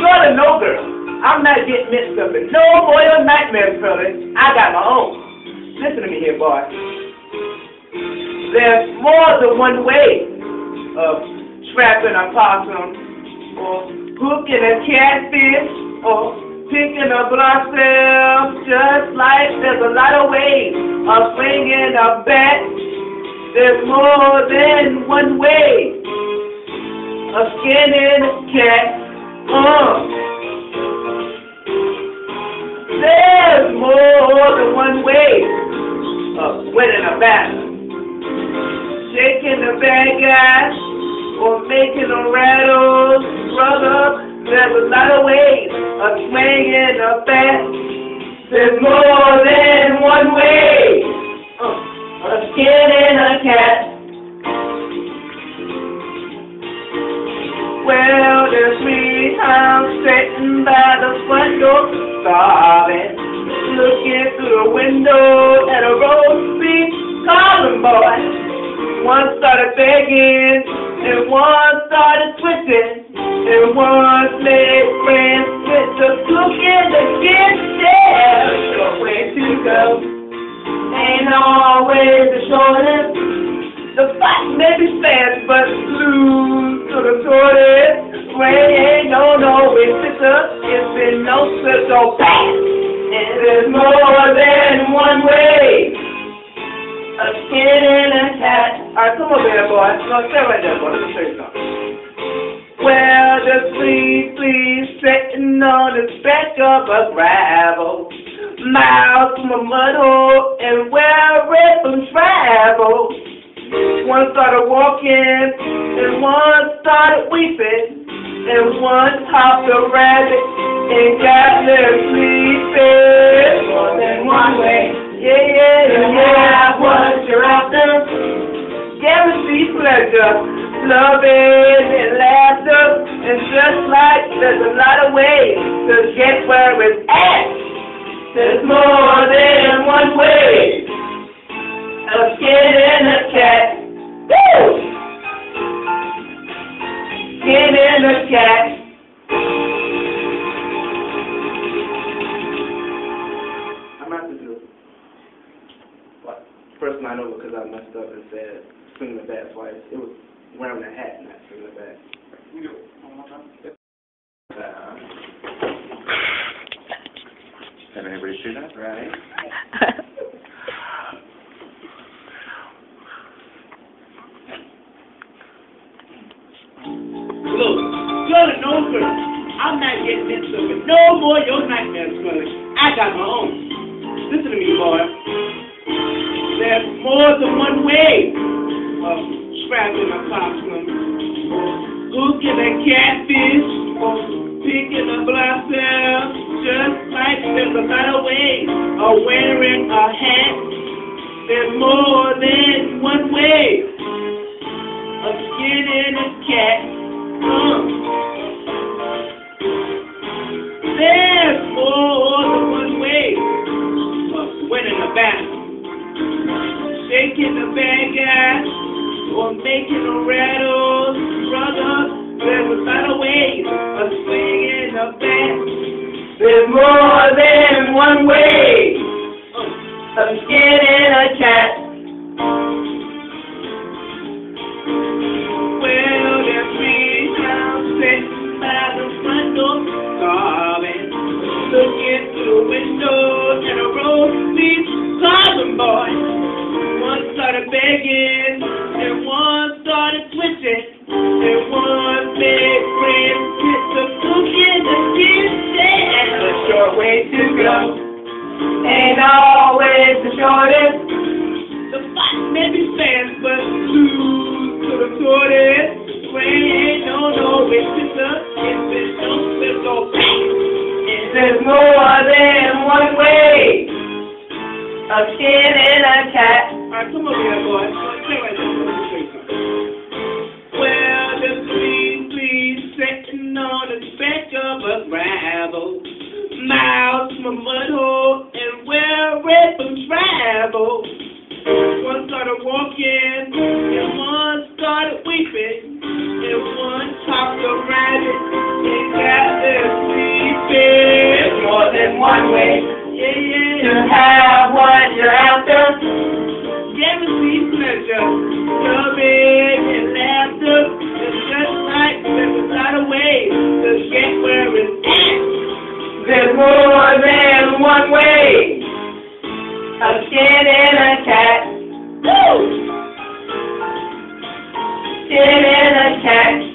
girl or no girl, I'm not getting mixed up in no more your nightmares, fellas. I got my own. Listen to me here, boy. There's more than one way of trapping a possum, or hooking a catfish, or picking a blossom. Just like there's a lot of ways of swinging a bat. There's more than one way of skinning a cat. There's more than one way of winning a battle. Shaking the bad guys or making them rattle. Brother, there's a lot of ways of swinging a bat. There's more than one way of skinning a cat. Well, there's me, I'm sitting by the front door, starving, looking through the window at a roast beef calling boy. One started begging, and one started twitching, and one made friends with the cook and the kitchen. The way to go ain't always the shortest. The fight may be fast, but lose to the tortoise. Way ain't no way, sister. It's been no slip, so fast. And there's more than one way of skinning a cat. Alright, come over here, boy. No, stay right there, boy. Let me show you something. Well, just please, sitting on the back of a gravel. Mouth from a mud hole and where red from travel. One started walking and one started weeping, and one hopped a rabbit and got there sleeping. More than one way. Yeah, what you're after. Guaranteed pleasure, loving and laughter. And just like there's a lot of ways to get where it's at, there's more than one way of skinning a cat. Woo! Skinning a cat. I'm about to do what? First line over because I messed up and said swing the bat twice. It was wearing a hat, not swing the bat. Have anybody see that? Right. Look, girl or no girl, I'm not getting mixed up with no more your nightmares, fellas. I got my own. Listen to me, boy. There's more than one way of trapping a possum, hooking a catfish, or picking a blossom. Just like there's a lot of ways of wearing a hat. There's more than one way of skinning a cat. There's more than one way of winning a battle. Shaking the bad guys or making them rattle. Brother, there's a lot of ways of swinging a bat. There's more than one way of skinning a cat. Well, there's me now sitting by the front door, starving, looking through the window at a roast beef calling boy. One started begging, and one started twitching, and one made friends with the cook in the kitchen. A short way to go ain't always the shortest. The fight may be fast, but lose to the tortoise. Way ain't no way, sister. It's been no slip, so fast. And there's more than one way of skinning a cat. Alright, come over here, boy. Stay right there. Let me show you something. Well, just please, sitting on the back of a gravel. Miles from a mud hole and where red from travel. One started walking and one started weeping, and one hopped a rabbit and got there other ways to get where it's at. There's more than one way of skinning a cat. Woo! Skinning a cat.